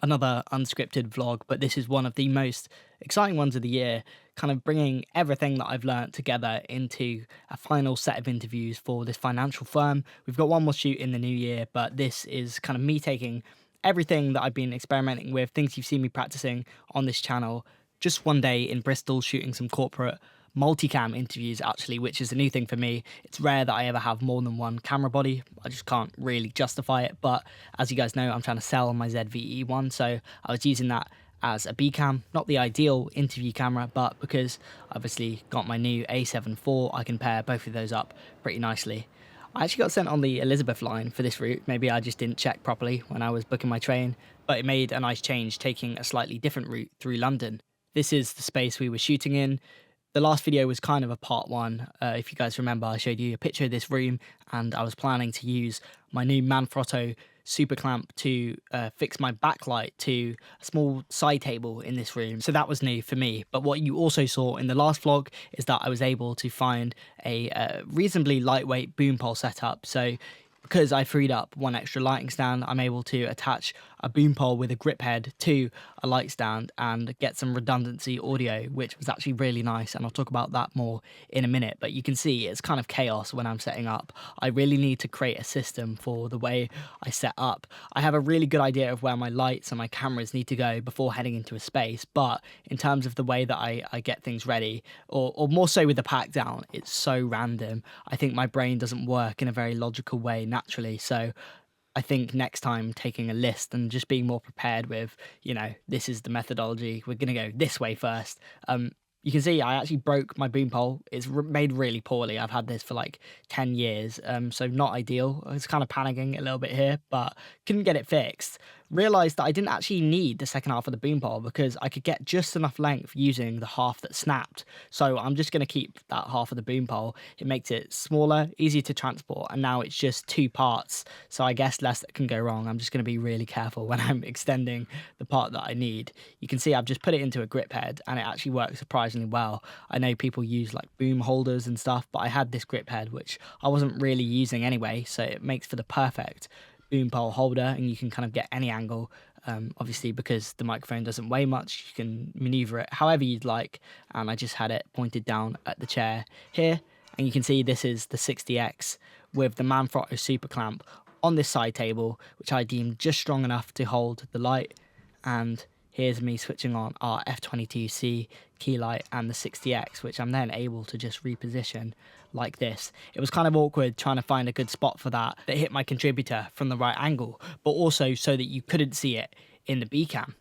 Another unscripted vlog, but this is one of the most exciting ones of the year, kind of bringing everything that I've learned together into a final set of interviews for this financial firm. We've got one more shoot in the new year, but this is kind of me taking everything that I've been experimenting with, things you've seen me practicing on this channel, just one day in Bristol shooting some corporate multicam interviews actually, which is a new thing for me. It's rare that I ever have more than one camera body. I just can't really justify it. But as you guys know, I'm trying to sell my ZVE one, so I was using that as a B cam, not the ideal interview camera, but because I obviously got my new A7IV, I can pair both of those up pretty nicely. I actually got sent on the Elizabeth line for this route. Maybe I just didn't check properly when I was booking my train, but it made a nice change taking a slightly different route through London. This is the space we were shooting in. The last video was kind of a part one. If you guys remember, I showed you a picture of this room and I was planning to use my new Manfrotto super clamp to fix my backlight to a small side table in this room. So that was new for me. But what you also saw in the last vlog is that I was able to find a reasonably lightweight boom pole setup. So because I freed up one extra lighting stand, I'm able to attach a boom pole with a grip head to a light stand and get some redundancy audio, which was actually really nice. And I'll talk about that more in a minute. But you can see it's kind of chaos when I'm setting up. I really need to create a system for the way I set up. I have a really good idea of where my lights and my cameras need to go before heading into a space. But in terms of the way that I get things ready, or more so with the pack down, it's so random. I think my brain doesn't work in a very logical way naturally. So I think next time taking a list and just being more prepared with, this is the methodology. We're going to go this way first. You can see I actually broke my boom pole. It's made really poorly. I've had this for like 10 years, so not ideal. I was kind of panicking a little bit here, but couldn't get it fixed. Realised that I didn't actually need the second half of the boom pole because I could get just enough length using the half that snapped. So I'm just going to keep that half of the boom pole. It makes it smaller, easier to transport, and now it's just two parts. So I guess less that can go wrong. I'm just going to be really careful when I'm extending the part that I need. You can see I've just put it into a grip head and it actually works surprisingly well. I know people use like boom holders and stuff, but I had this grip head which I wasn't really using anyway, so it makes for the perfect boom pole holder, and you can kind of get any angle. Obviously, because the microphone doesn't weigh much, you can maneuver it however you'd like. And I just had it pointed down at the chair here, and you can see this is the 60X with the Manfrotto super clamp on this side table, which I deemed just strong enough to hold the light. And here's me switching on our F22C key light and the 60X, which I'm then able to just reposition like this. It was kind of awkward trying to find a good spot for that hit my contributor from the right angle, but also so that you couldn't see it in the B cam.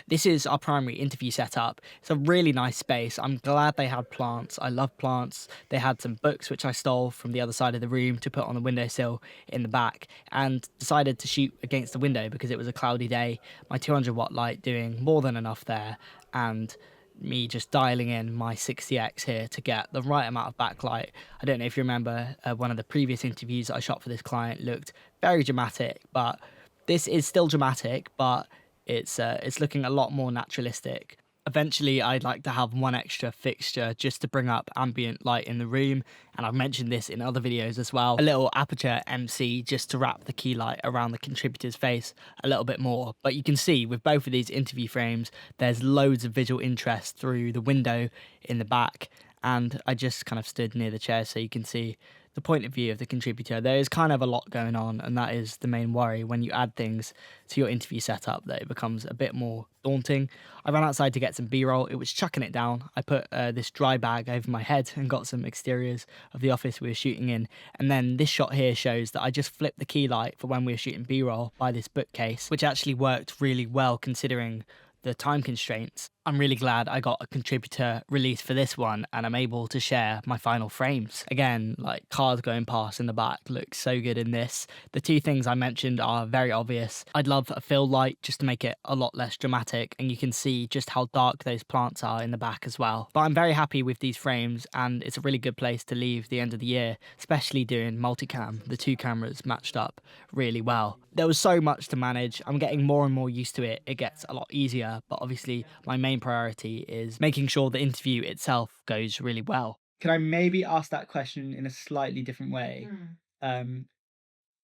This is our primary interview setup. It's a really nice space. I'm glad they had plants. I love plants. They had some books which I stole from the other side of the room to put on the windowsill in the back, and decided to shoot against the window because it was a cloudy day. My 200-watt light doing more than enough there, and me just dialing in my 60X here to get the right amount of backlight. I don't know if you remember one of the previous interviews I shot for this client looked very dramatic, but this is still dramatic, but it's looking a lot more naturalistic. Eventually, I'd like to have one extra fixture just to bring up ambient light in the room, and I've mentioned this in other videos as well. A little Aputure MC just to wrap the key light around the contributor's face a little bit more. But you can see with both of these interview frames, there's loads of visual interest through the window in the back, and I just kind of stood near the chair so you can see the point of view of the contributor. There is kind of a lot going on, and that is the main worry when you add things to your interview setup, that it becomes a bit more daunting. I ran outside to get some B-roll. It was chucking it down. I put this dry bag over my head and got some exteriors of the office we were shooting in. And then this shot here shows that I just flipped the key light for when we were shooting B-roll by this bookcase, which actually worked really well considering the time constraints. I'm really glad I got a contributor release for this one, and I'm able to share my final frames. Again, like cars going past in the back looks so good in this. The two things I mentioned are very obvious. I'd love a fill light just to make it a lot less dramatic, and you can see just how dark those plants are in the back as well. But I'm very happy with these frames, and it's a really good place to leave the end of the year, especially doing multicam. The two cameras matched up really well. There was so much to manage. I'm getting more and more used to it. It gets a lot easier, but obviously my main priority is making sure the interview itself goes really well. Can I maybe ask that question in a slightly different way?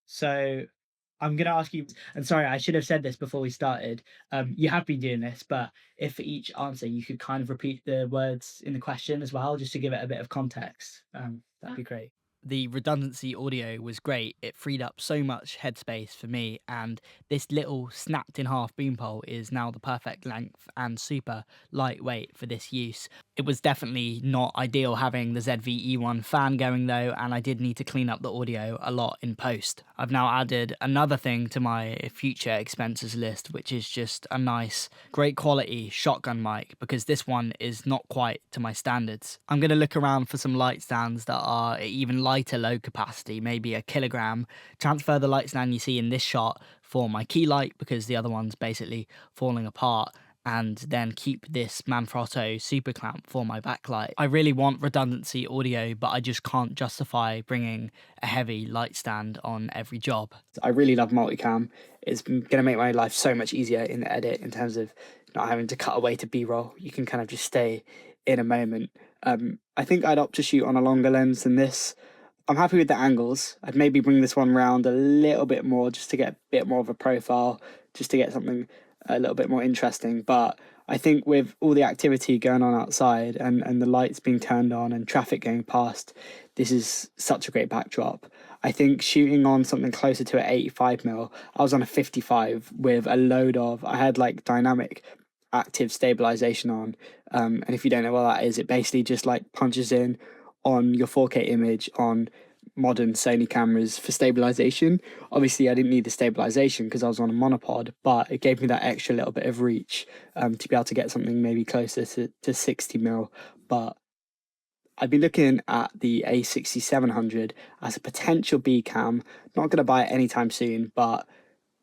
So I'm going to ask you, and sorry, I should have said this before we started. You have been doing this, but if for each answer you could kind of repeat the words in the question as well, just to give it a bit of context, that'd be great. The redundancy audio was great. It freed up so much headspace for me, and this little snapped in half beam pole is now the perfect length and super lightweight for this use. It was definitely not ideal having the ZVE1 fan going though, and I did need to clean up the audio a lot in post. I've now added another thing to my future expenses list, which is just a nice, great quality shotgun mic, because this one is not quite to my standards. I'm going to look around for some light stands that are even lighter low capacity, maybe a kilogram. Transfer the light stand you see in this shot for my key light, because the other one's basically falling apart, and then keep this Manfrotto super clamp for my backlight. I really want redundancy audio, but I just can't justify bringing a heavy light stand on every job. I really love Multicam. It's going to make my life so much easier in the edit in terms of not having to cut away to B-roll. You can kind of just stay in a moment. I think I'd opt to shoot on a longer lens than this. I'm happy with the angles. I'd maybe bring this one round a little bit more just to get a bit more of a profile, just to get something a little bit more interesting. But I think with all the activity going on outside and the lights being turned on and traffic going past, this is such a great backdrop. I think shooting on something closer to an 85mm, I was on a 55 with a load of, I had like dynamic active stabilization on. And if you don't know what that is, it basically just like punches in on your 4K image on modern Sony cameras for stabilization. Obviously, I didn't need the stabilization because I was on a monopod, but it gave me that extra little bit of reach to be able to get something maybe closer to 60mm. But I'd be looking at the A6700 as a potential B cam. Not going to buy it anytime soon, but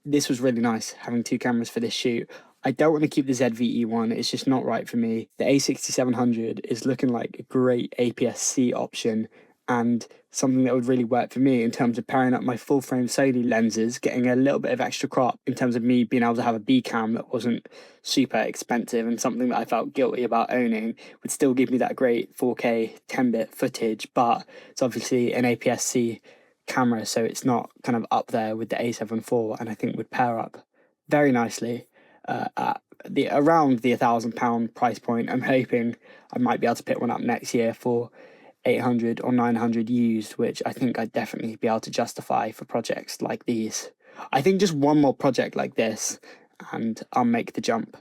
this was really nice having two cameras for this shoot. I don't want to keep the ZVE one, it's just not right for me. The A6700 is looking like a great APS-C option and something that would really work for me in terms of pairing up my full frame Sony lenses, getting a little bit of extra crop in terms of me being able to have a B cam that wasn't super expensive and something that I felt guilty about owning, would still give me that great 4K 10-bit footage, but it's obviously an APS-C camera, so it's not kind of up there with the A7IV, and I think would pair up very nicely at around the £1,000 price point. I'm hoping I might be able to pick one up next year for 800 or 900 used, which I think I'd definitely be able to justify for projects like these. I think just one more project like this and I'll make the jump.